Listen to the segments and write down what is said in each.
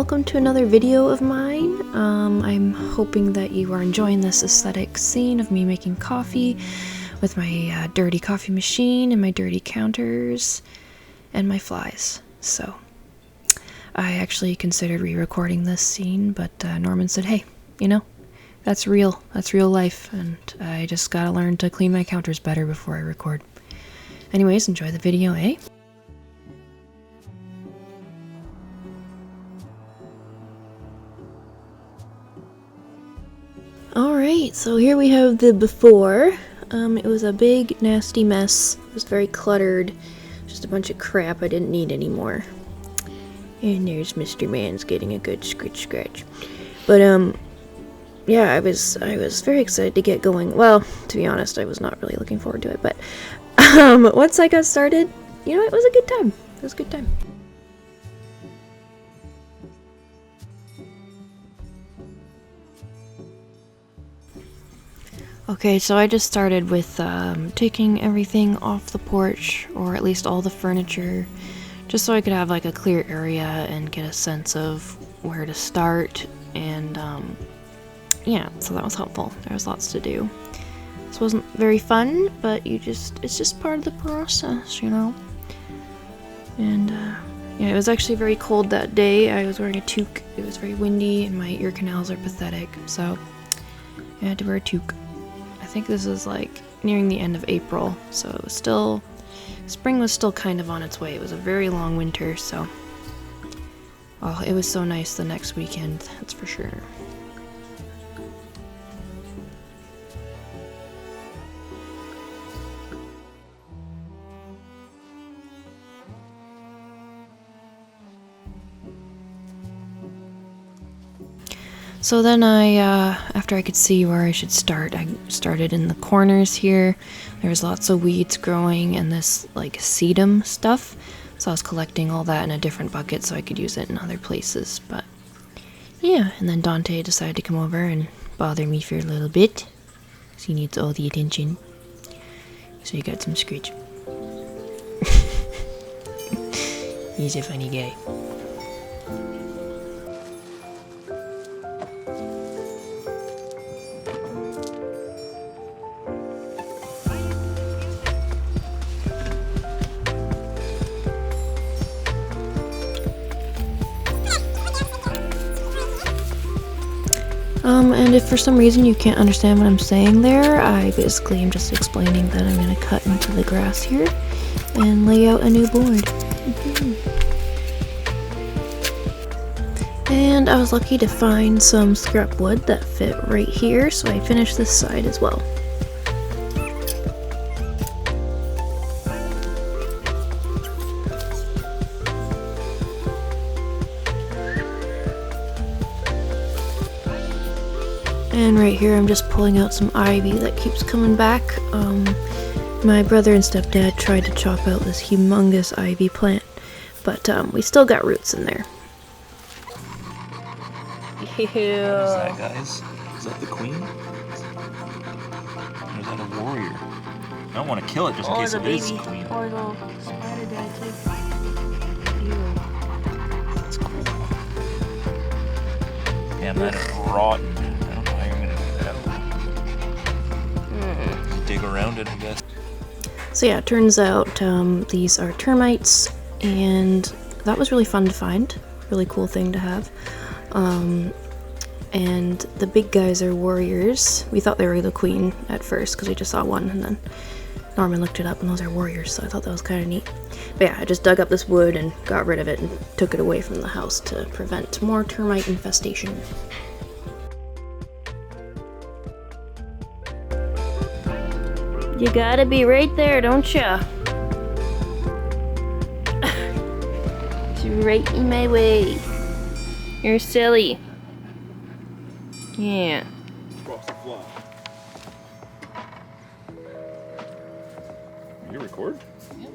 welcome to another video of mine. I'm hoping that you are enjoying this aesthetic scene of me making coffee with my dirty coffee machine and my dirty counters and my flies. So I actually considered re-recording this scene, but Norman said, hey, you know, that's real life, and I just gotta learn to clean my counters better before I record. Anyways, enjoy the video, eh? Alright, so here we have the before. It was a big, nasty mess. It was very cluttered. Just a bunch of crap I didn't need anymore. And there's Mr. Man's getting a good scratch. But, yeah, I was very excited to get going. Well, to be honest, I was not really looking forward to it, but, once I got started, you know, it was a good time. It was a good time. Okay, so I just started with taking everything off the porch, or at least all the furniture, just so I could have like a clear area and get a sense of where to start, and yeah, so that was helpful. There was lots to do. This wasn't very fun, but it's just part of the process, you know? And yeah, it was actually very cold that day. I was wearing a toque. It was very windy and my ear canals are pathetic, so I had to wear a toque. I think this is like nearing the end of April, so it was still, spring was still kind of on its way. It was a very long winter, so oh, it was so nice the next weekend, that's for sure. So then after I could see where I should start, I started in the corners here. There was lots of weeds growing and this like sedum stuff. So I was collecting all that in a different bucket so I could use it in other places. But yeah, and then Dante decided to come over and bother me for a little bit. Because he needs all the attention. So you got some scratch. He's a funny guy. And if for some reason you can't understand what I'm saying there, I basically am just explaining that I'm going to cut into the grass here and lay out a new board. And I was lucky to find some scrap wood that fit right here, so I finished this side as well. And right here I'm just pulling out some ivy that keeps coming back. My brother and stepdad tried to chop out this humongous ivy plant, but we still got roots in there. Ew. What is that, guys? Is that the queen? Or is that a warrior? I don't want to kill it just in case it is the queen. Or the spider guy too. Ew. That's cool. Damn, that is rotten. Dig around it, I guess. So yeah, it turns out these are termites, and that was really fun to find. Really cool thing to have. And the big guys are warriors. We thought they were the queen at first because we just saw one, and then Norman looked it up and those are warriors, so I thought that was kind of neat. But yeah, I just dug up this wood and got rid of it and took it away from the house to prevent more termite infestation. You gotta be right there, don't ya? It's right in my way. You're silly. Yeah. You record? Yeah.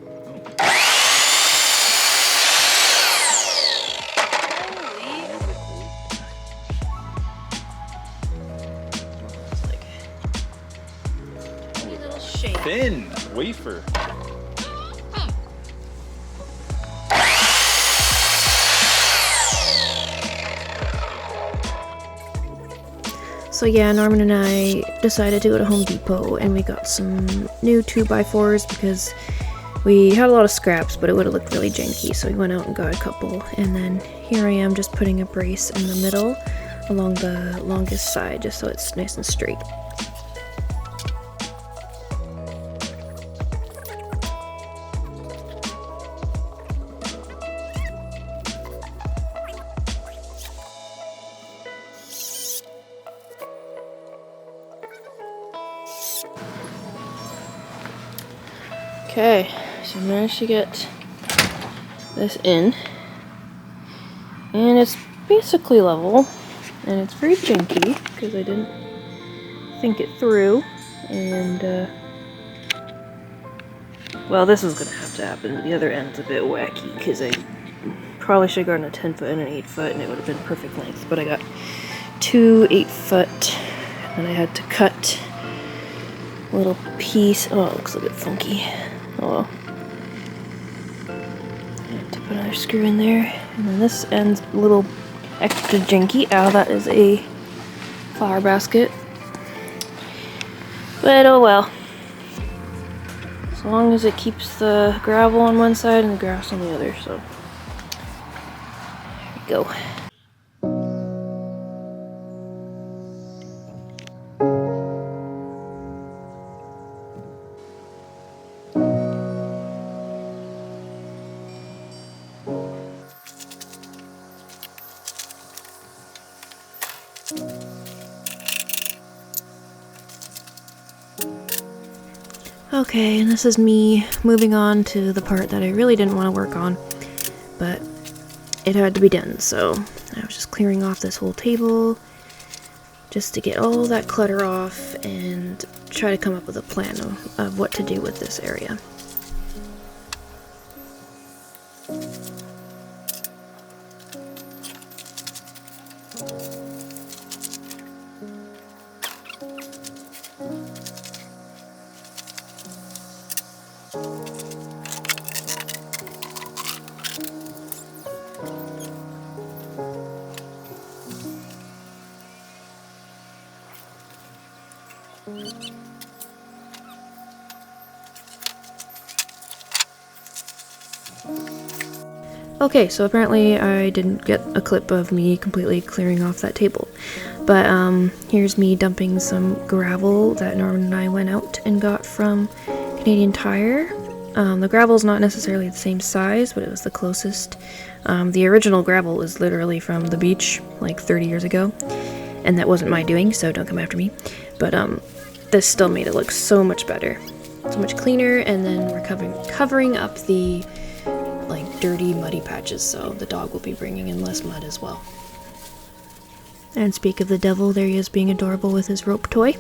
Thin wafer. So yeah, Norman and I decided to go to Home Depot and we got some new 2x4s because we had a lot of scraps, but it would have looked really janky, so we went out and got a couple. And then here I am just putting a brace in the middle along the longest side just so it's nice and straight. Okay, so I managed to get this in, and it's basically level, and it's very janky because I didn't think it through, and well, this is gonna have to happen, but the other end's a bit wacky because I probably should have gotten a 10 foot and an 8 foot and it would have been perfect length, but I got 2 8 foot and I had to cut a little piece. Oh, it looks a bit funky. Oh well. I have to put another screw in there, and then this end's a little extra janky. Ow, that is a flower basket. But oh well. As long as it keeps the gravel on one side and the grass on the other, so there we go. Okay, and this is me moving on to the part that I really didn't want to work on, but it had to be done, so I was just clearing off this whole table just to get all that clutter off and try to come up with a plan of what to do with this area. Okay, so apparently I didn't get a clip of me completely clearing off that table, but here's me dumping some gravel that Norman and I went out and got from Canadian Tire. The gravel's not necessarily the same size, but it was the closest. The original gravel was literally from the beach like 30 years ago, and that wasn't my doing, so don't come after me. But this still made it look so much better, so much cleaner, and then we're covering up the like dirty, muddy patches, so the dog will be bringing in less mud as well. And speak of the devil, there he is being adorable with his rope toy.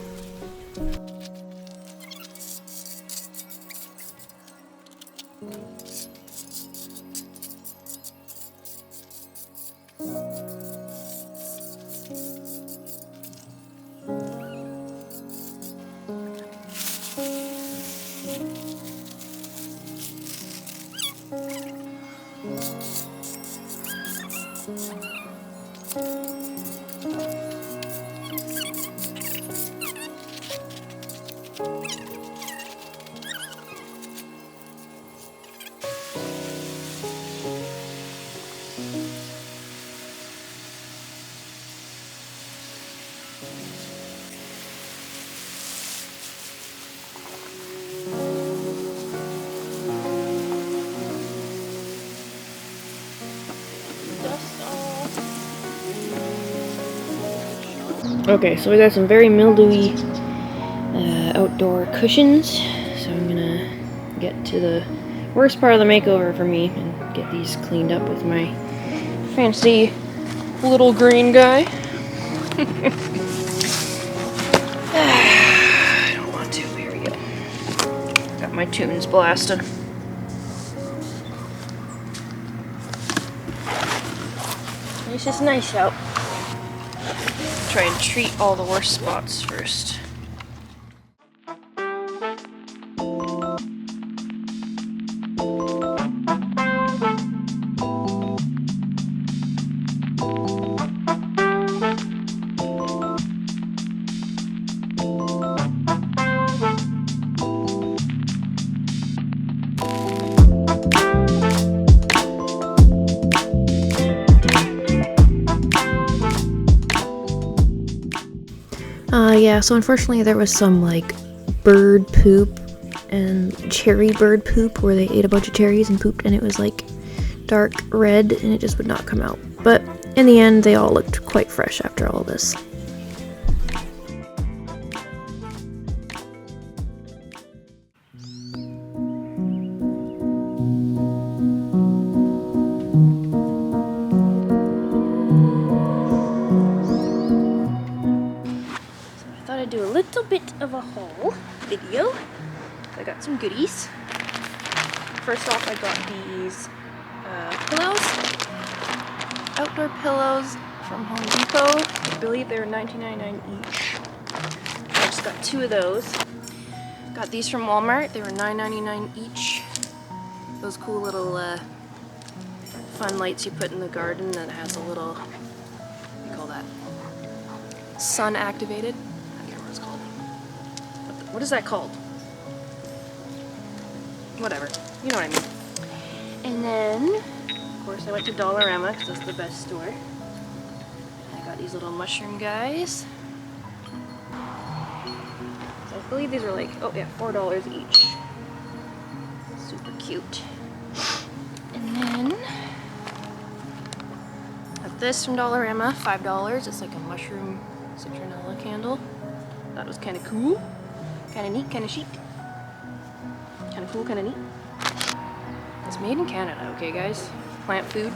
Okay, so we got some very mildewy outdoor cushions, so I'm gonna get to the worst part of the makeover for me and get these cleaned up with my fancy little green guy. I don't want to, here we go. Got my tunes blasted. It's just nice out. Try and treat all the worst spots first. Yeah, so unfortunately there was some like bird poop and cherry bird poop where they ate a bunch of cherries and pooped, and it was like dark red and it just would not come out. But in the end, they all looked quite fresh after all this. I thought I'd do a little bit of a haul video. I got some goodies. First off, I got these pillows. Outdoor pillows from Home Depot. I believe they were $19.99 each. I just got 2 of those. Got these from Walmart. They were $9.99 each. Those cool little fun lights you put in the garden that has a little, what do you call that? Sun activated. I can't remember what it's called. What is that called? Whatever. You know what I mean. And then, of course, I went to Dollarama because that's the best store. And I got these little mushroom guys. So I believe these are like, oh yeah, $4 each. Super cute. And then, got this from Dollarama, $5. It's like a mushroom citronella candle. That was kind of cool. Kind of neat, kind of chic. Kind of cool, kind of neat. It's made in Canada, okay guys? Plant food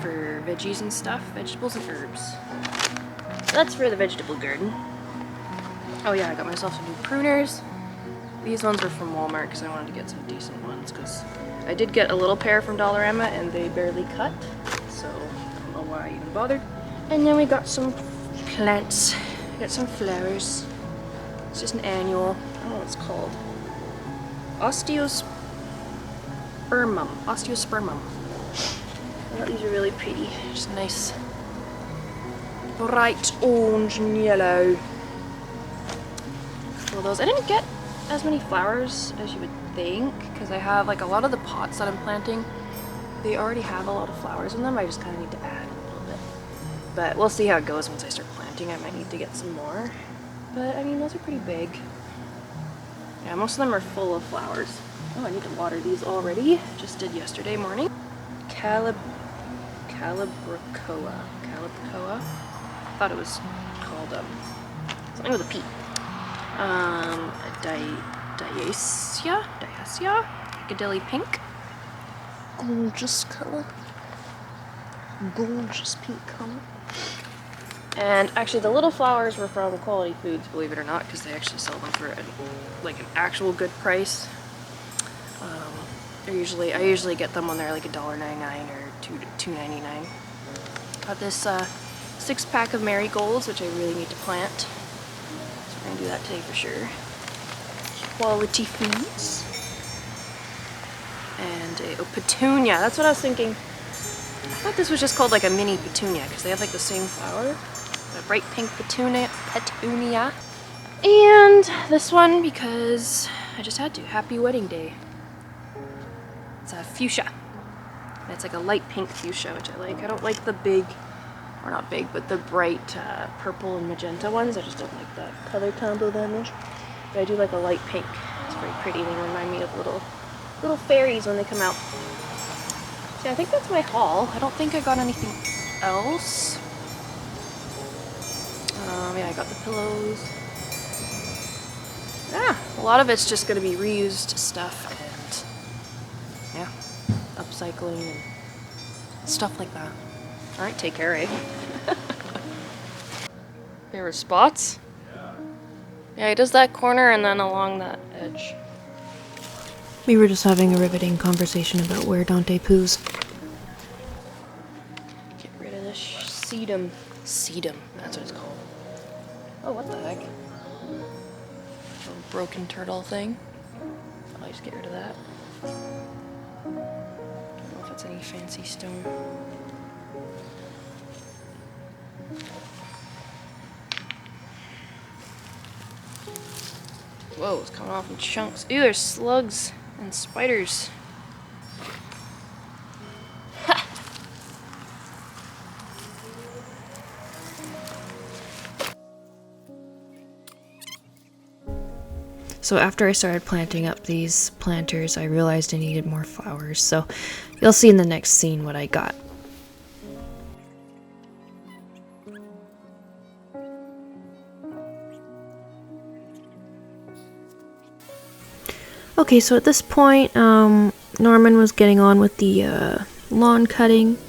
for veggies and stuff, vegetables and herbs. So that's for the vegetable garden. Oh yeah, I got myself some new pruners. These ones were from Walmart because I wanted to get some decent ones because I did get a little pair from Dollarama and they barely cut, so I don't know why I even bothered. And then we got some plants. We got some flowers. It's just an annual, I don't know what it's called. Osteospermum. I thought these are really pretty. Just nice, bright orange and yellow. Well, those I didn't get as many flowers as you would think because I have like a lot of the pots that I'm planting. They already have a lot of flowers in them. I just kind of need to add a little bit. But we'll see how it goes once I start planting. I might need to get some more. But I mean, those are pretty big. Yeah, most of them are full of flowers. Oh, I need to water these already. Just did yesterday morning. Calibrachoa. Thought it was called something with a P. Diacia, Piccadilly pink. Gorgeous color. Gorgeous pink color. And actually, the little flowers were from Quality Foods, believe it or not, because they actually sell them for like an actual good price. I usually get them when they're like $1.99 or $2.99. Got this 6-pack of marigolds, which I really need to plant. So we're gonna do that today for sure. Quality Foods. And a petunia. That's what I was thinking. I thought this was just called like a mini petunia because they have like the same flower. A bright pink petunia. And this one because I just had to. Happy Wedding Day. It's a fuchsia. And it's like a light pink fuchsia, which I like. I don't like the big, or not big, but the bright purple and magenta ones. I just don't like that color combo that much. But I do like a light pink. It's very pretty. They remind me of little fairies when they come out. So I think that's my haul. I don't think I got anything else. Yeah, I got the pillows. Yeah, a lot of it's just going to be reused stuff and, yeah, upcycling and stuff like that. Alright, take care, eh? Favorite spots? Yeah, he does that corner and then along that edge. We were just having a riveting conversation about where Dante poos. Get rid of this sedum. Sedum, that's what it's called. Oh, what the heck? Little broken turtle thing. I'll just get rid of that. Don't know if it's any fancy stone. Whoa, it's coming off in chunks. Ew, there's slugs and spiders. Ha! So after I started planting up these planters, I realized I needed more flowers. So you'll see in the next scene what I got. Okay, so at this point, Norman was getting on with the lawn cutting.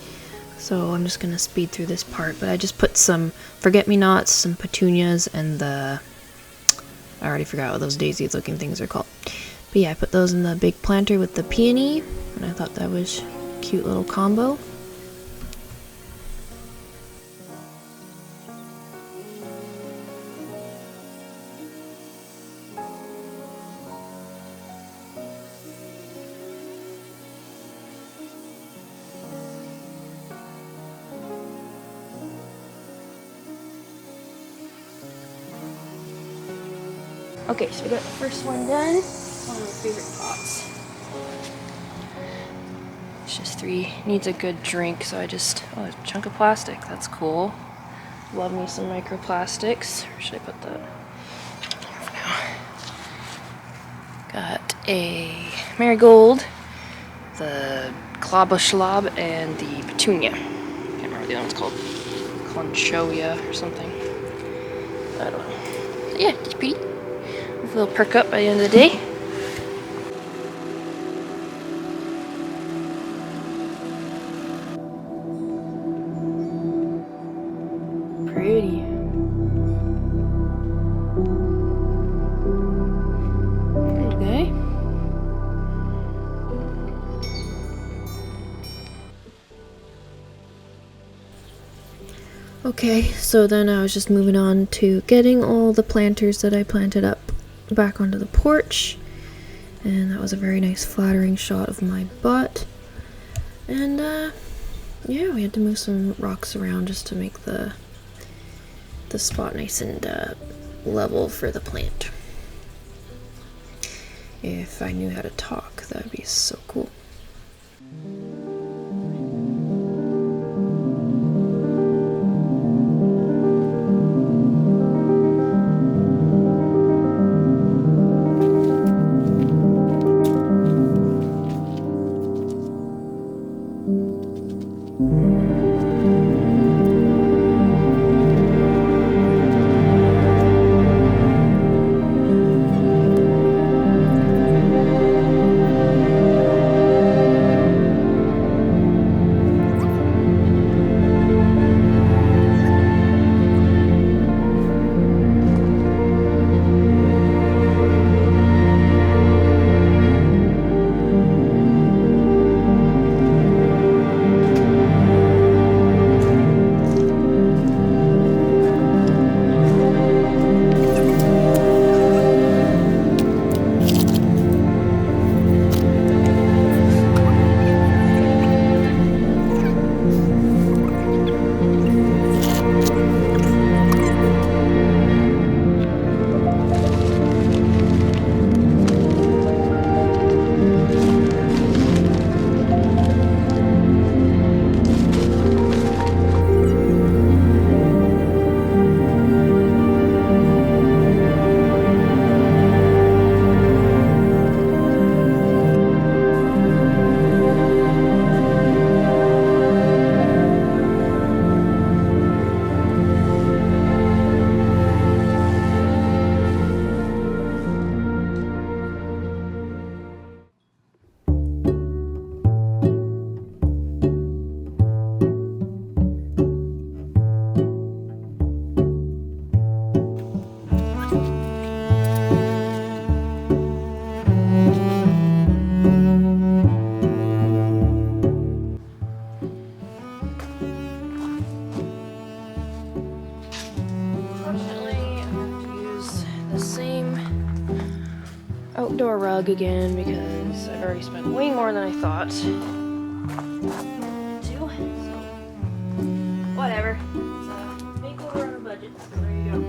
So I'm just gonna speed through this part, but I just put some forget-me-nots, some petunias, and I already forgot what those daisy-looking things are called. But yeah, I put those in the big planter with the peony, and I thought that was a cute little combo. Okay, so we got the first one done. It's one of my favorite pots. It's just 3. Needs a good drink, so I just... Oh, a chunk of plastic. That's cool. Love me some microplastics. Where should I put that? There for now. Got a marigold, the clabauschlab, and the petunia. Can't remember what the other one's called. Conchoia or something. I don't know. Yeah, it's pretty. Hopefully it'll perk up by the end of the day. Pretty. Okay. Okay, so then I was just moving on to getting all the planters that I planted up back onto the porch, and that was a very nice flattering shot of my butt. And yeah, we had to move some rocks around just to make the spot nice and level for the plant. If I knew how to talk, that would be so cool. Outdoor rug again because I've already spent way more than I thought to. So, whatever. It's a makeover on a budget, so there you go.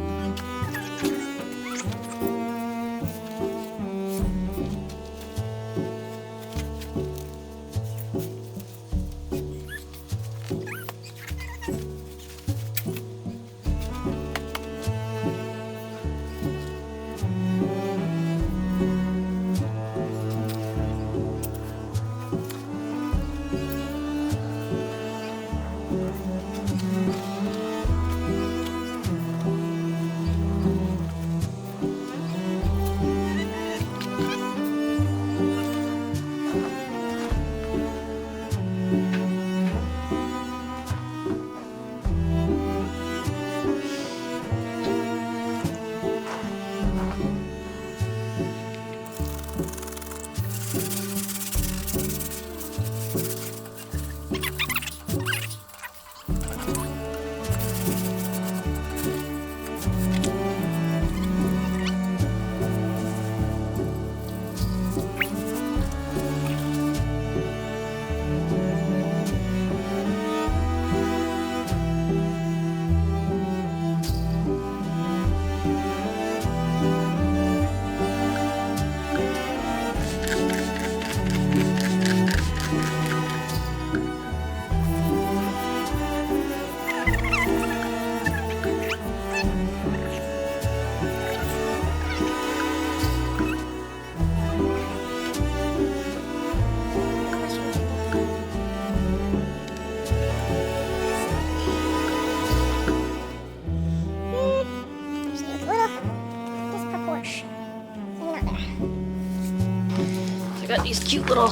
these cute little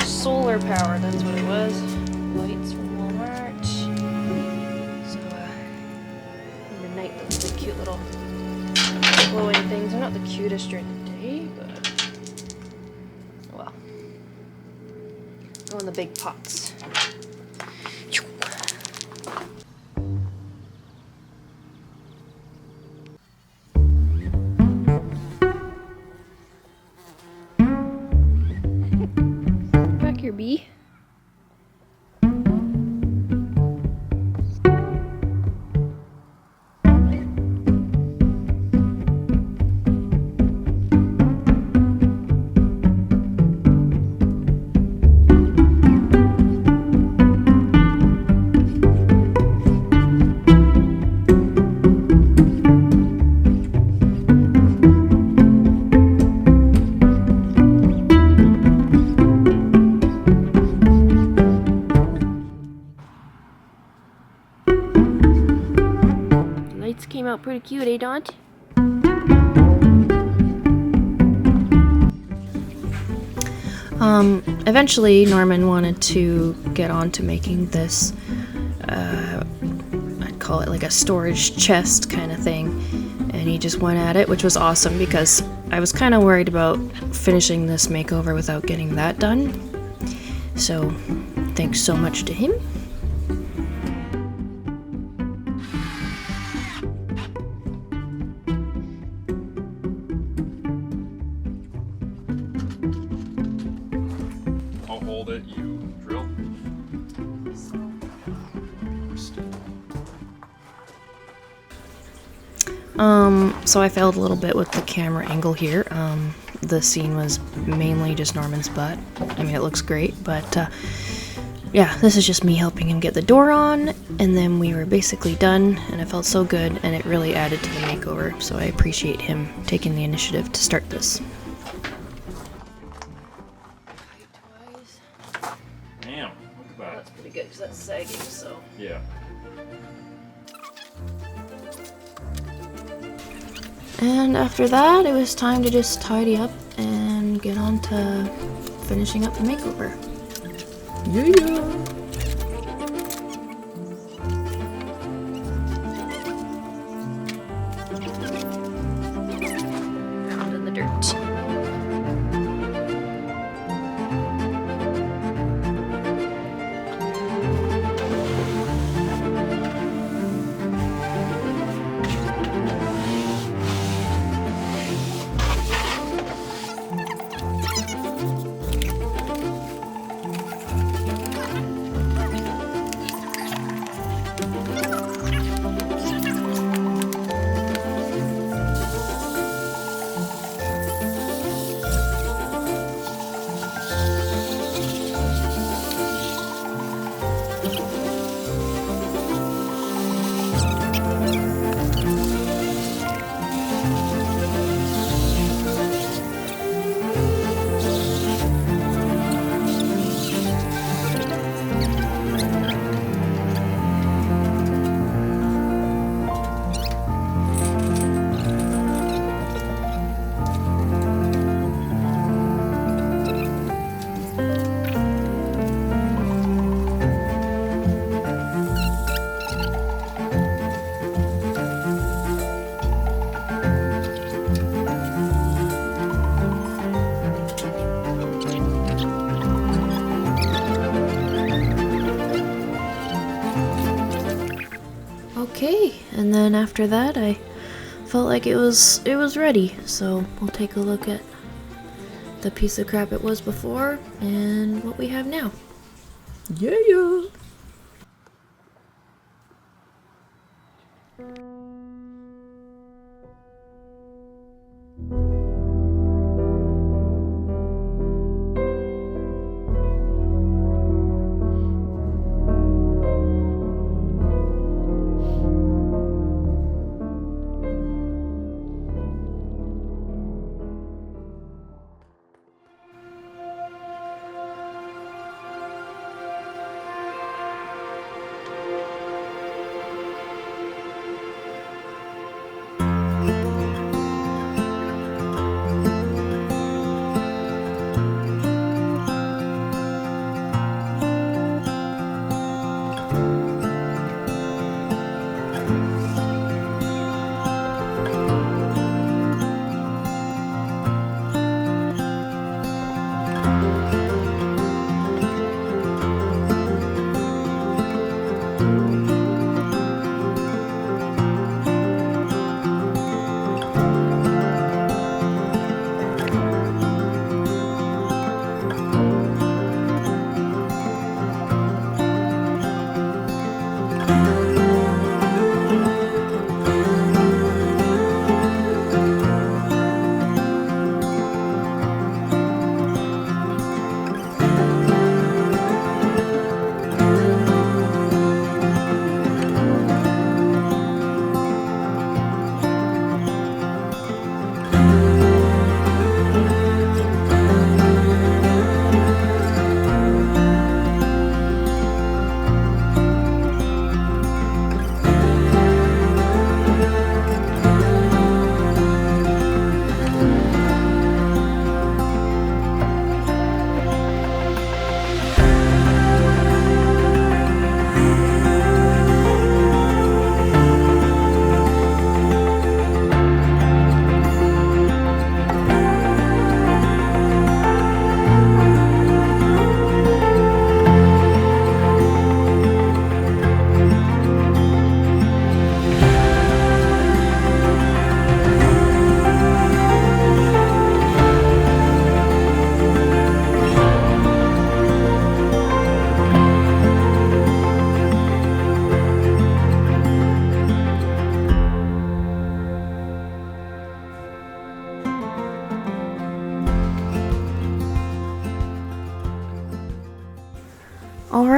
solar power, that's what it was. Lights from Walmart. So, in the night, those are the cute little glowing things. They're not the cutest during the day, but oh well. Go in the big pots. Back here, bee. Lights came out pretty cute, eh, Daunt? Eventually Norman wanted to get on to making this, I'd call it like a storage chest kind of thing, and he just went at it, which was awesome because I was kind of worried about finishing this makeover without getting that done. So, thanks so much to him. I'll hold it, you drill. So I failed a little bit with the camera angle here. The scene was mainly just Norman's butt. I mean, it looks great, but yeah, this is just me helping him get the door on, and then we were basically done, and it felt so good, and it really added to the makeover, so I appreciate him taking the initiative to start this. Damn, look at that. That's pretty good, because that's sagging, so... Yeah. And after that, it was time to just tidy up and get on to finishing up the makeover. Yeah! Found in the dirt. Okay, and then after that I felt like it was ready, so we'll take a look at the piece of crap it was before and what we have now. Yeah!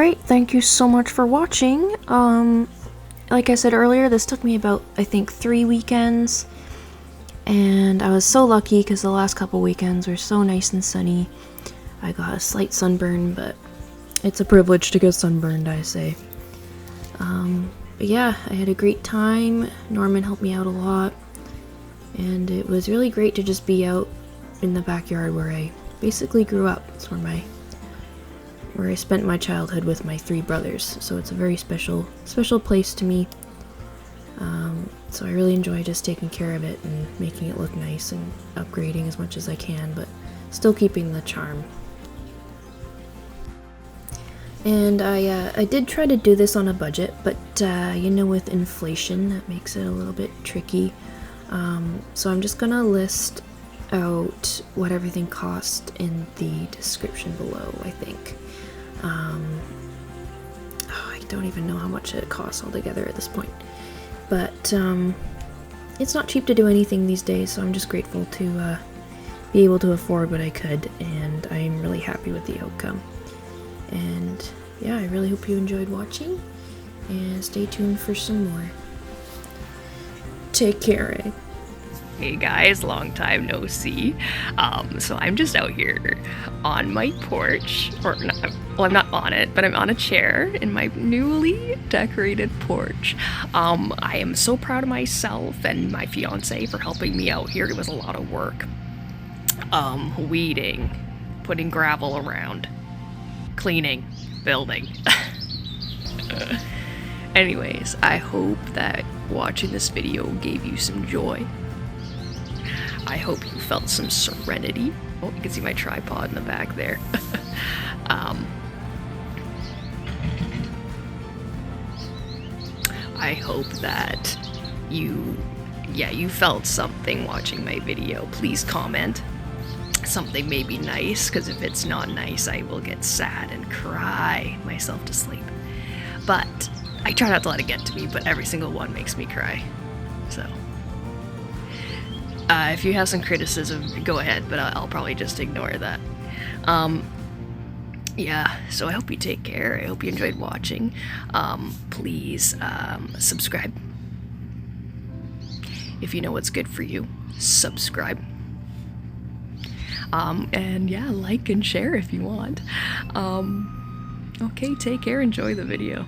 Alright, thank you so much for watching. Like I said earlier, this took me about, I think, 3 weekends. And I was so lucky because the last couple weekends were so nice and sunny. I got a slight sunburn, but it's a privilege to get sunburned, I say. But yeah, I had a great time. Norman helped me out a lot. And it was really great to just be out in the backyard where I basically grew up. It's where I spent my childhood with my 3 brothers. So it's a very special place to me. So I really enjoy just taking care of it and making it look nice and upgrading as much as I can, but still keeping the charm. And I did try to do this on a budget, but you know, with inflation, that makes it a little bit tricky. So I'm just gonna list out what everything cost in the description below, I think. I don't even know how much it costs altogether at this point. But it's not cheap to do anything these days, so I'm just grateful to be able to afford what I could, and I'm really happy with the outcome. And yeah, I really hope you enjoyed watching, and stay tuned for some more. Take care, eh? Hey guys, long time no see. So I'm just out here on my porch, or not, well, I'm not on it, but I'm on a chair in my newly decorated porch. I am so proud of myself and my fiance for helping me out here. It was a lot of work. Weeding, putting gravel around, cleaning, building. Anyways, I hope that watching this video gave you some joy. I hope you felt some serenity. Oh, you can see my tripod in the back there. I hope that you felt something watching my video. Please comment. Something may be nice, because if it's not nice, I will get sad and cry myself to sleep. But I try not to let it get to me, but every single one makes me cry. So if you have some criticism, go ahead, but I'll probably just ignore that. Yeah, so I hope you take care. I hope you enjoyed watching. Please subscribe. If you know what's good for you, subscribe. And yeah, like and share if you want. Okay, take care, enjoy the video.